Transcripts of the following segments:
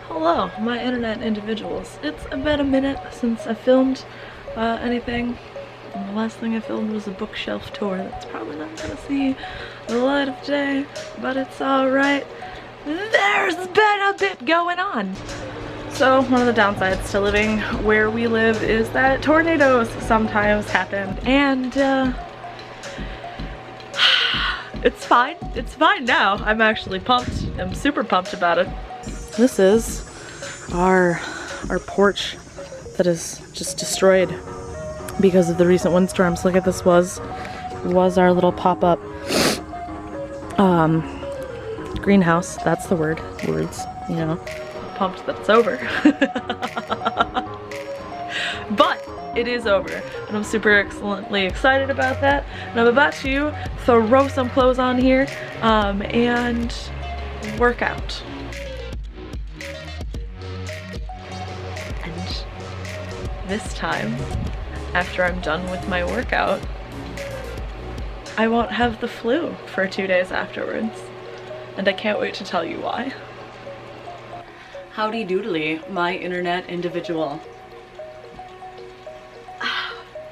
Hello, my internet individuals. It's been a minute since I filmed anything. And the last thing I filmed was a bookshelf tour that's probably not gonna see the light of day, but it's alright. There's been a bit going on. So one of the downsides to living where we live is that tornadoes sometimes happen, and it's fine. It's fine now. I'm actually pumped. I'm super pumped about it. This is our porch that is just destroyed because of the recent windstorms. Look at this, was our little pop-up greenhouse. That's the words, you know. Pumped that it's over. But it is over, and I'm super excellently excited about that. And I'm about to throw some clothes on here and work out. And this time, after I'm done with my workout, I won't have the flu for 2 days afterwards. And I can't wait to tell you why. Howdy doodly, my internet individual.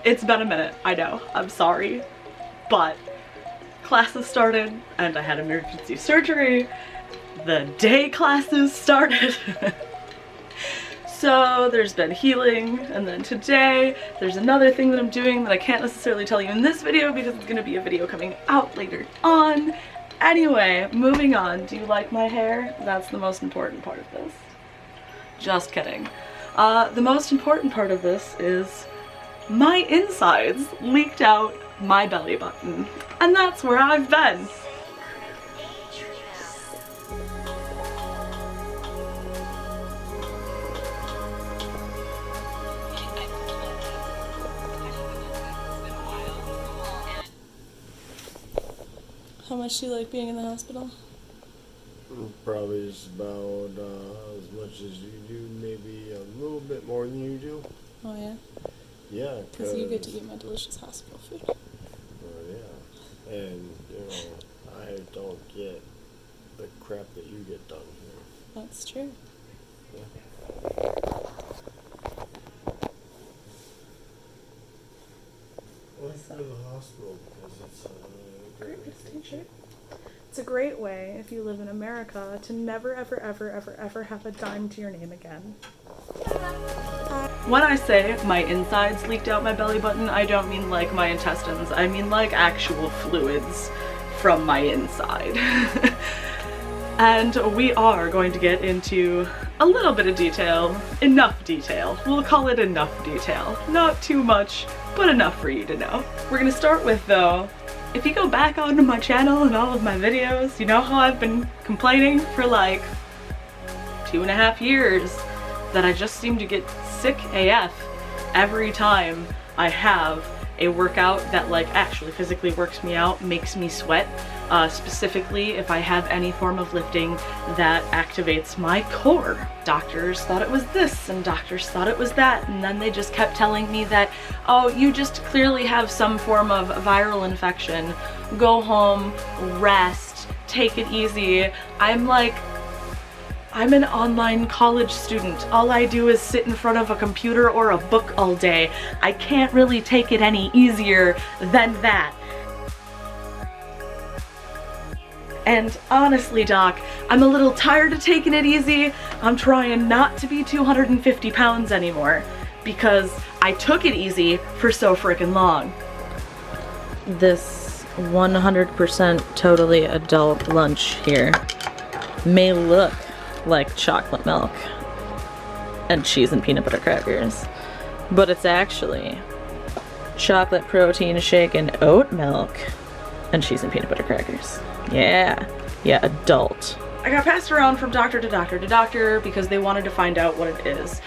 It's been a minute, I know, I'm sorry, but classes started and I had emergency surgery. The day classes started. So there's been healing, and then today there's another thing that I'm doing that I can't necessarily tell you in this video because it's gonna be a video coming out later on. Anyway, moving on. Do you like my hair? That's the most important part of this. Just kidding. The most important part of this is my insides leaked out my belly button, and that's where I've been. How much do you like being in the hospital? Probably just about as much as you do, maybe a little bit more than you do. Oh yeah? Yeah, because you get to eat my delicious hospital food. Yeah, and you know, I don't get the crap that you get done here. That's true. Yeah. Let's go to the hospital because it's a great vacation. It's a great way, if you live in America, to never ever ever ever ever have a dime to your name again. When I say my insides leaked out my belly button, I don't mean like my intestines. I mean like actual fluids from my inside. And we are going to get into a little bit of detail. Enough detail. We'll call it enough detail. Not too much, but enough for you to know. We're gonna start with, though, if you go back onto my channel and all of my videos, you know how I've been complaining for like 2.5 years that I just seem to get sick AF every time I have a workout that like actually physically works me out, makes me sweat, specifically if I have any form of lifting that activates my core. Doctors thought it was this and doctors thought it was that, and then they just kept telling me that, oh, you just clearly have some form of viral infection. Go home, rest, take it easy. I'm like, I'm an online college student. All I do is sit in front of a computer or a book all day. I can't really take it any easier than that. And honestly, Doc, I'm a little tired of taking it easy. I'm trying not to be 250 pounds anymore because I took it easy for so freaking long. This 100% totally adult lunch here may look like chocolate milk and cheese and peanut butter crackers, but it's actually chocolate protein shake and oat milk and cheese and peanut butter crackers. Yeah, adult. I got passed around from doctor to doctor to doctor because they wanted to find out what it is.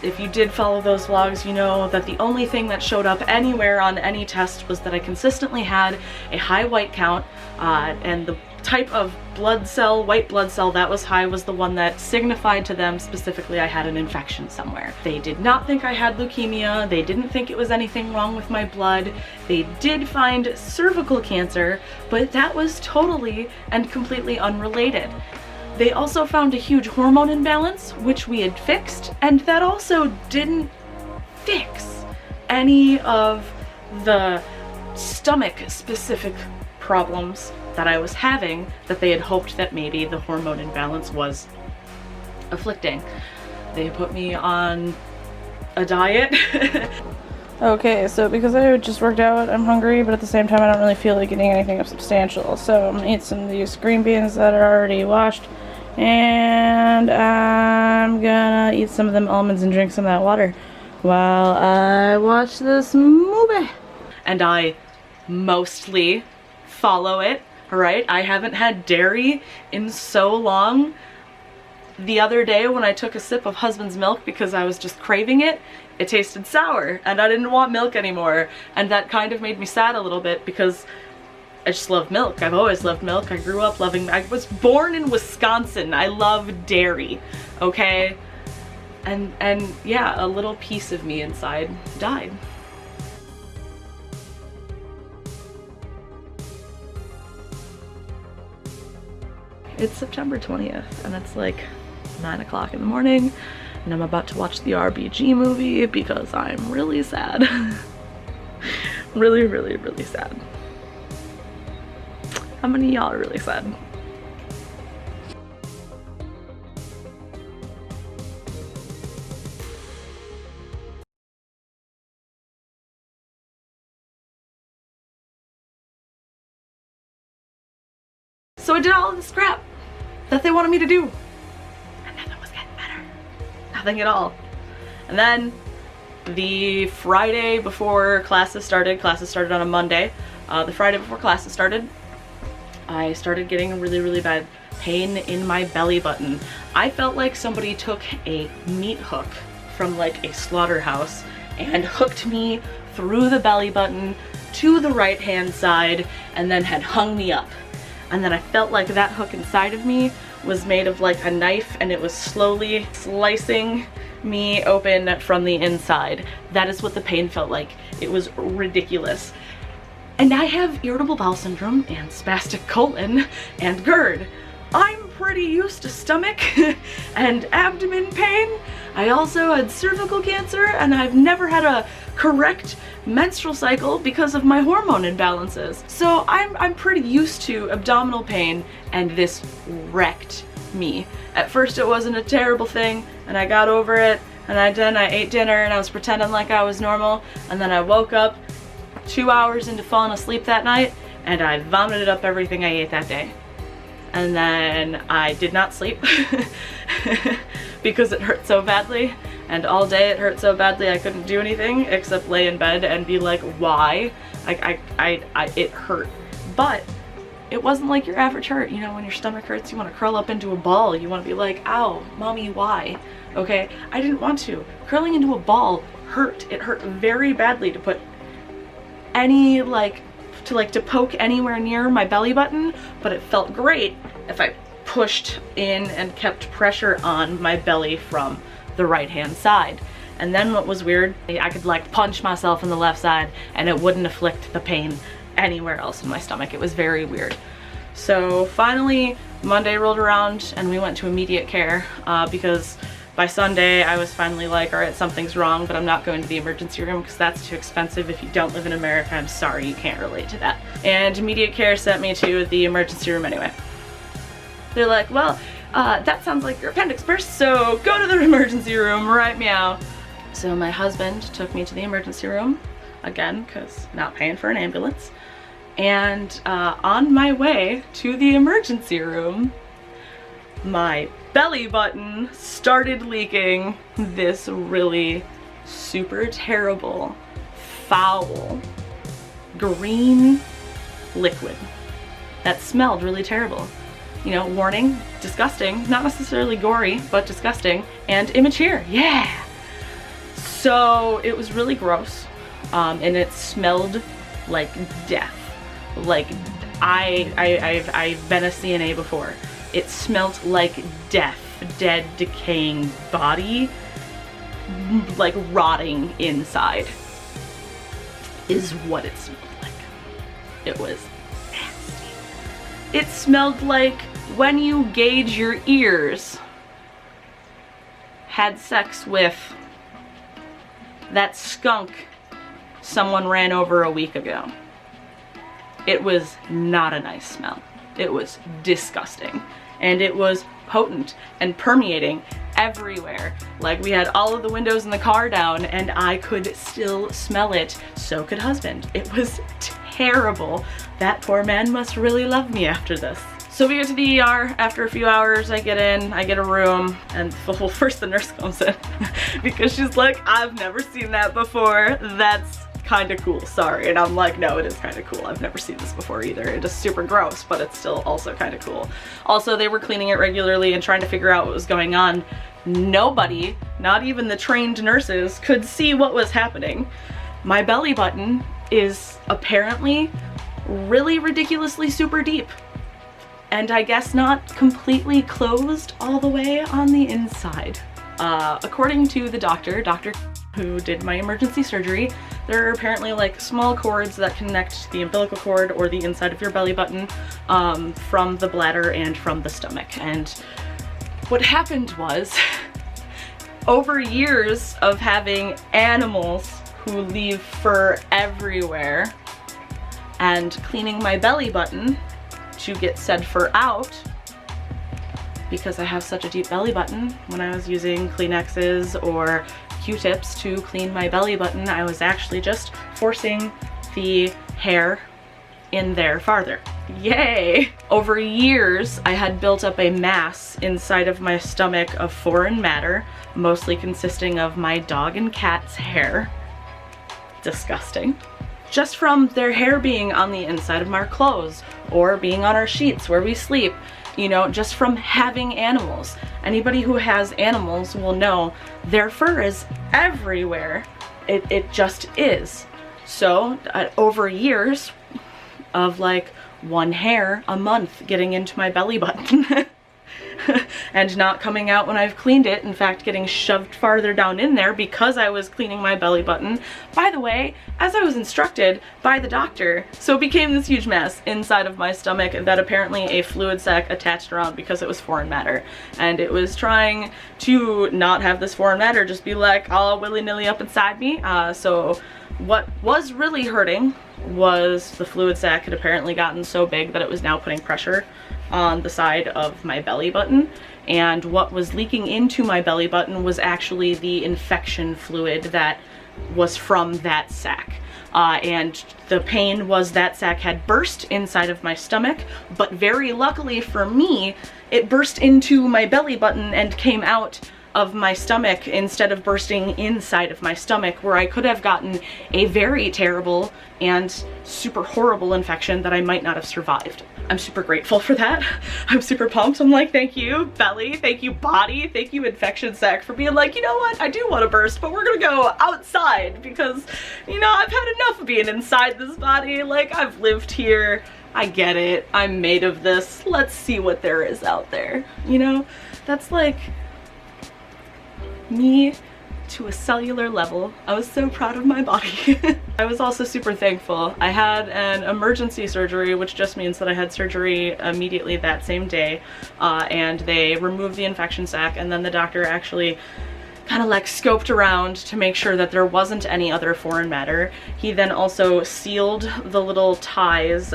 If you did follow those vlogs, you know that the only thing that showed up anywhere on any test was that I consistently had a high white count, and the type of blood cell, white blood cell that was high was the one that signified to them specifically I had an infection somewhere. They did not think I had leukemia. They didn't think it was anything wrong with my blood. They did find cervical cancer, but that was totally and completely unrelated. They also found a huge hormone imbalance, which we had fixed, and that also didn't fix any of the stomach-specific problems that I was having that they had hoped that maybe the hormone imbalance was afflicting. They put me on a diet. Okay, so because I just worked out, I'm hungry, but at the same time I don't really feel like eating anything substantial. So I'm gonna eat some of these green beans that are already washed, and I'm gonna eat some of them almonds and drink some of that water while I watch this movie. And I mostly follow it, right? I haven't had dairy in so long. The other day when I took a sip of husband's milk because I was just craving it, it tasted sour and I didn't want milk anymore. And that kind of made me sad a little bit because I just love milk. I've always loved milk. I grew up loving, I was born in Wisconsin. I love dairy, okay? And yeah, a little piece of me inside died. It's September 20th and it's like 9 o'clock in the morning and I'm about to watch the RBG movie because I'm really sad. Really, really, really sad. How many of y'all are really sad? So I did all of this crap that they wanted me to do, and nothing was getting better. Nothing at all. And then the Friday before classes started on a Monday, the Friday before classes started, I started getting a really, really bad pain in my belly button. I felt like somebody took a meat hook from like a slaughterhouse and hooked me through the belly button to the right hand side and then had hung me up. And then I felt like that hook inside of me was made of like a knife and it was slowly slicing me open from the inside. That is what the pain felt like. It was ridiculous. And I have irritable bowel syndrome and spastic colon and GERD. I'm pretty used to stomach and abdomen pain. I also had cervical cancer and I've never had a correct menstrual cycle because of my hormone imbalances. So I'm pretty used to abdominal pain and this wrecked me. At first it wasn't a terrible thing and I got over it and I ate dinner and I was pretending like I was normal, and then I woke up 2 hours into falling asleep that night and I vomited up everything I ate that day. And then I did not sleep because it hurt so badly, and all day it hurt so badly I couldn't do anything except lay in bed and be like, why? It hurt. But it wasn't like your average hurt. You know, when your stomach hurts, you want to curl up into a ball. You want to be like, ow, mommy, why? Okay, I didn't want to. Curling into a ball hurt. It hurt very badly to put any to poke anywhere near my belly button, but it felt great if I pushed in and kept pressure on my belly from the right hand side. And then what was weird, I could like punch myself in the left side and it wouldn't afflict the pain anywhere else in my stomach. It was very weird. So finally Monday rolled around and we went to immediate care because by Sunday I was finally like, all right, something's wrong, but I'm not going to the emergency room because that's too expensive. If you don't live in America, I'm sorry, you can't relate to that. And immediate care sent me to the emergency room anyway. They're like, well, that sounds like your appendix burst, so go to the emergency room right meow. So my husband took me to the emergency room, again, because not paying for an ambulance. And on my way to the emergency room, my belly button started leaking this really super terrible, foul, green liquid that smelled really terrible. You know, warning, disgusting, not necessarily gory, but disgusting, and immature, yeah! So it was really gross, and it smelled like death. Like, I've been a CNA before. It smelled like death, dead, decaying body, like rotting inside, is what it smelled like. It was nasty. It smelled like when you gauge your ears, had sex with that skunk someone ran over a week ago. It was not a nice smell. It was disgusting. And it was potent and permeating everywhere. Like, we had all of the windows in the car down and I could still smell it. So could husband. It was terrible. That poor man must really love me after this. So we get to the ER. After a few hours, I get in, I get a room, and well, first the nurse comes in because she's like, I've never seen that before. That's kind of cool, sorry. And I'm like, no, it is kind of cool. I've never seen this before either. It is super gross, but it's still also kind of cool. Also, they were cleaning it regularly and trying to figure out what was going on. Nobody, not even the trained nurses, could see what was happening. My belly button is apparently really ridiculously super deep. And I guess not completely closed all the way on the inside. According to the doctor who did my emergency surgery, there are apparently like small cords that connect the umbilical cord or the inside of your belly button from the bladder and from the stomach. And what happened was, over years of having animals who leave fur everywhere and cleaning my belly button to get said fur out, because I have such a deep belly button, when I was using Kleenexes or Q-tips to clean my belly button, I was actually just forcing the hair in there farther. Yay! Over years, I had built up a mass inside of my stomach of foreign matter, mostly consisting of my dog and cat's hair. Disgusting. Just from their hair being on the inside of our clothes or being on our sheets where we sleep, you know, just from having animals. Anybody who has animals will know their fur is everywhere. It just is. So over years of like one hair a month getting into my belly button and not coming out when I've cleaned it, in fact getting shoved farther down in there because I was cleaning my belly button, by the way, as I was instructed by the doctor. So it became this huge mess inside of my stomach that apparently a fluid sac attached around because it was foreign matter. And it was trying to not have this foreign matter just be like all willy-nilly up inside me. So what was really hurting was the fluid sac had apparently gotten so big that it was now putting pressure on the side of my belly button, and what was leaking into my belly button was actually the infection fluid that was from that sac. And the pain was that sac had burst inside of my stomach, but very luckily for me, it burst into my belly button and came out of my stomach instead of bursting inside of my stomach, where I could have gotten a very terrible and super horrible infection that I might not have survived. I'm super grateful for that. I'm super pumped. I'm like, thank you, belly, thank you, body, thank you, infection sac, for being like, you know what, I do want to burst, but we're gonna go outside because, you know, I've had enough of being inside this body. Like, I've lived here, I get it, I'm made of this, let's see what there is out there. You know, that's like me to a cellular level. I was so proud of my body. I was also super thankful. I had an emergency surgery, which just means that I had surgery immediately that same day, and they removed the infection sac, and then the doctor actually kind of like scoped around to make sure that there wasn't any other foreign matter. He then also sealed the little ties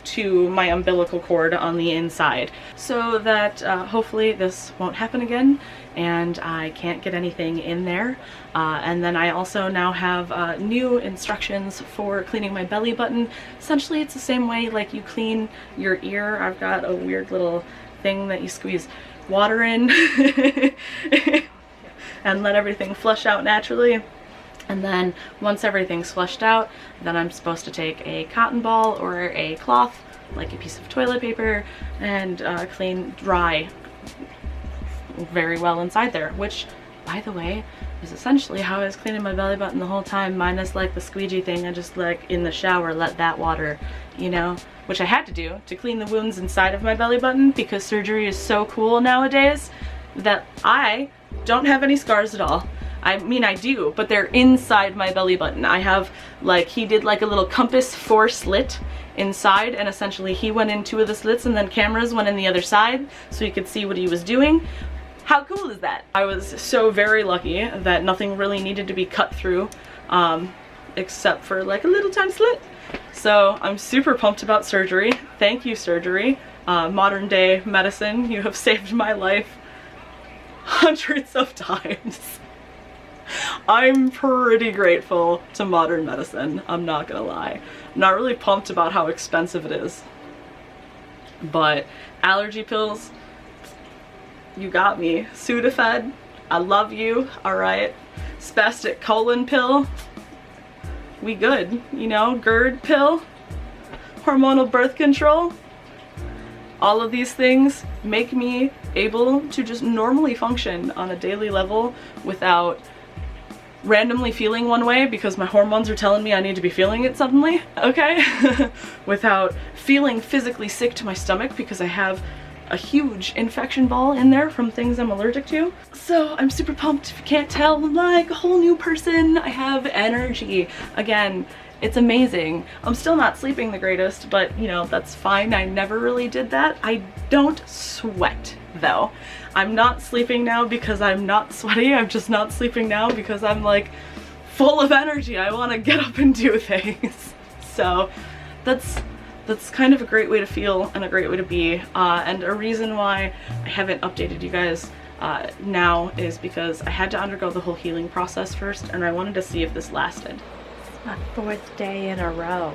to my umbilical cord on the inside so that hopefully this won't happen again and I can't get anything in there. And then I also now have new instructions for cleaning my belly button. Essentially it's the same way like you clean your ear. I've got a weird little thing that you squeeze water in and let everything flush out naturally. And then once everything's flushed out, then I'm supposed to take a cotton ball or a cloth, like a piece of toilet paper, and dry very well inside there, which, by the way, is essentially how I was cleaning my belly button the whole time, minus like the squeegee thing. I just like in the shower let that water, you know, which I had to do to clean the wounds inside of my belly button because surgery is so cool nowadays that I don't have any scars at all. I mean, I do, but they're inside my belly button. I have like, he did like a little compass 4 slit inside, and essentially he went in 2 of the slits and then cameras went in the other side so you could see what he was doing. How cool is that? I was so very lucky that nothing really needed to be cut through, except for like a little tiny slit. So I'm super pumped about surgery. Thank you, surgery. Modern day medicine, you have saved my life hundreds of times. I'm pretty grateful to modern medicine, I'm not gonna lie. I'm not really pumped about how expensive it is. But allergy pills, you got me. Sudafed, I love you, alright. Spastic colon pill, we good, you know. GERD pill, hormonal birth control. All of these things make me able to just normally function on a daily level without randomly feeling one way because my hormones are telling me I need to be feeling it suddenly, okay? Without feeling physically sick to my stomach because I have a huge infection ball in there from things I'm allergic to. So I'm super pumped. If you can't tell, I'm like a whole new person. I have energy. Again, it's amazing. I'm still not sleeping the greatest, but you know, that's fine. I never really did that. I don't sweat though. I'm not sleeping now because I'm not sweaty. I'm just not sleeping now because I'm like full of energy. I want to get up and do things. So that's kind of a great way to feel and a great way to be. And a reason why I haven't updated you guys now is because I had to undergo the whole healing process first, and I wanted to see if this lasted. It's my 4th day in a row.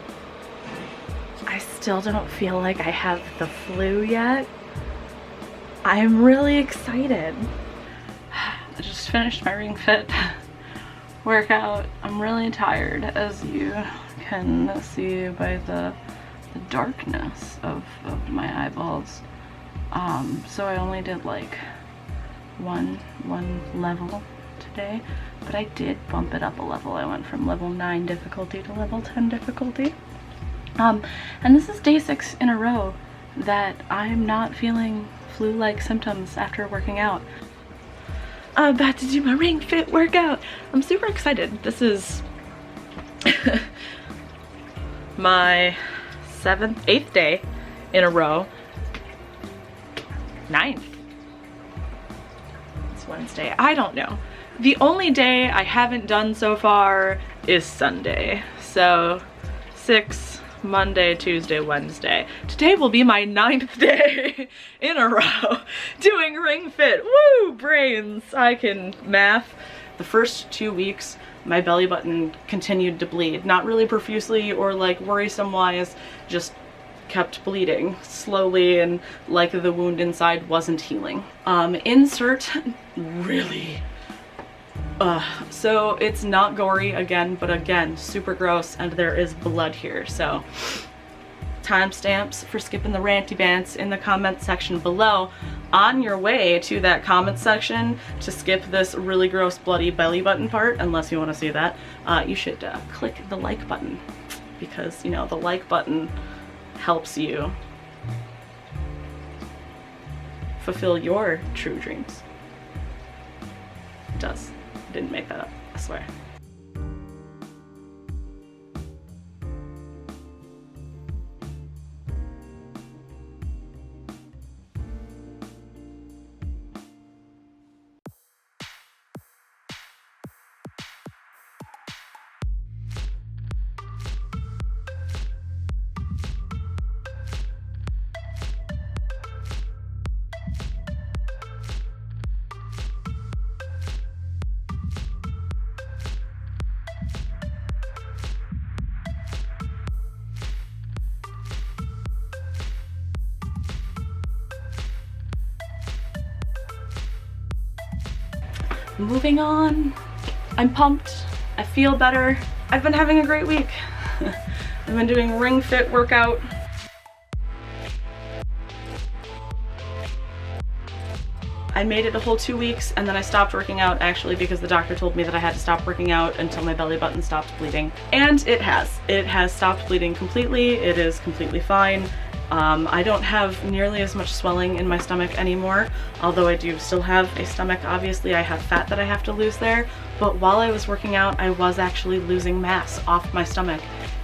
I still don't feel like I have the flu yet. I'm really excited. I just finished my Ring Fit workout. I'm really tired, as you can see by the darkness of my eyeballs. So I only did like one level today, but I did bump it up a level. I went from level 9 difficulty to level 10 difficulty. And this is day 6 in a row that I'm not feeling flu-like symptoms after working out. I'm about to do my Ring Fit workout. I'm super excited. This is my 8th day in a row. 9th. It's Wednesday. I don't know. The only day I haven't done so far is Sunday. So 6, Monday, Tuesday, Wednesday. Today will be my 9th day in a row doing Ring Fit. Woo! Brains! I can math. The first 2 weeks, my belly button continued to bleed. Not really profusely or like worrisome wise, just kept bleeding slowly and like the wound inside wasn't healing. Insert really. So it's not gory again, but again, super gross, and there is blood here. So timestamps for skipping the ranty bants in the comment section below. On your way to that comment section to skip this really gross bloody belly button part, unless you want to see that, you should click the like button, because you know the like button helps you fulfill your true dreams. It does. I didn't make that up, I swear. Moving on. I'm pumped. I feel better. I've been having a great week. I've been doing Ring Fit workout. I made it a whole 2 weeks, and then I stopped working out actually because the doctor told me that I had to stop working out until my belly button stopped bleeding. And it has. It has stopped bleeding completely. It is completely fine. I don't have nearly as much swelling in my stomach anymore, although I do still have a stomach. Obviously, I have fat that I have to lose there, but while I was working out, I was actually losing mass off my stomach,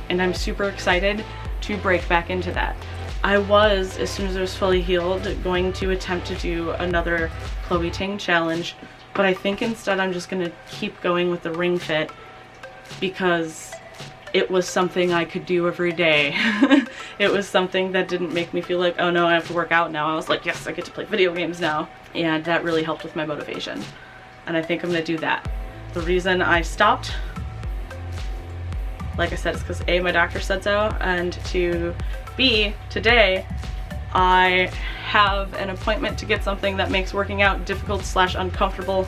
and I'm super excited to break back into that. I was, as soon as I was fully healed, going to attempt to do another Chloe Ting challenge, but I think instead I'm just gonna keep going with the ring fit because it was something I could do every day. It was something that didn't make me feel like, oh no, I have to work out now. I was like, yes, I get to play video games now. And that really helped with my motivation. And I think I'm gonna do that. The reason I stopped, like I said, is because A, my doctor said so, and to B, today I have an appointment to get something that makes working out difficult / uncomfortable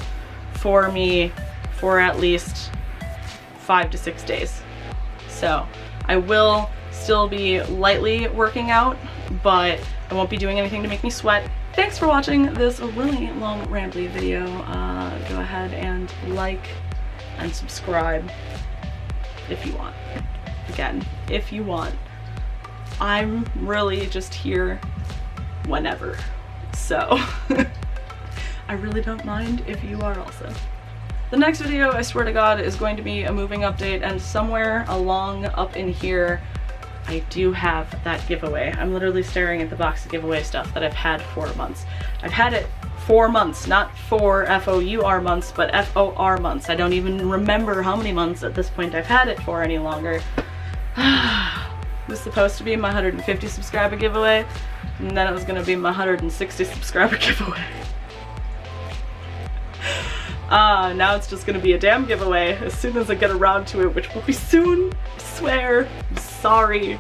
for me for at least 5 to 6 days. So I will still be lightly working out, but I won't be doing anything to make me sweat. Thanks for watching this really long rambly video. Go ahead and like and subscribe if you want. Again, if you want. I'm really just here whenever. So I really don't mind if you are also. The next video, I swear to God, is going to be a moving update, and somewhere along up in here I do have that giveaway. I'm literally staring at the box of giveaway stuff that I've had for months. I've had it 4 months, not 4 F-O-U-R months, but F-O-R months. I don't even remember how many months at this point I've had it for any longer. It was supposed to be my 150 subscriber giveaway, and then it was gonna be my 160 subscriber giveaway. Now it's just gonna be a damn giveaway as soon as I get around to it, which will be soon, I swear. I'm sorry.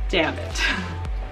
Damn it.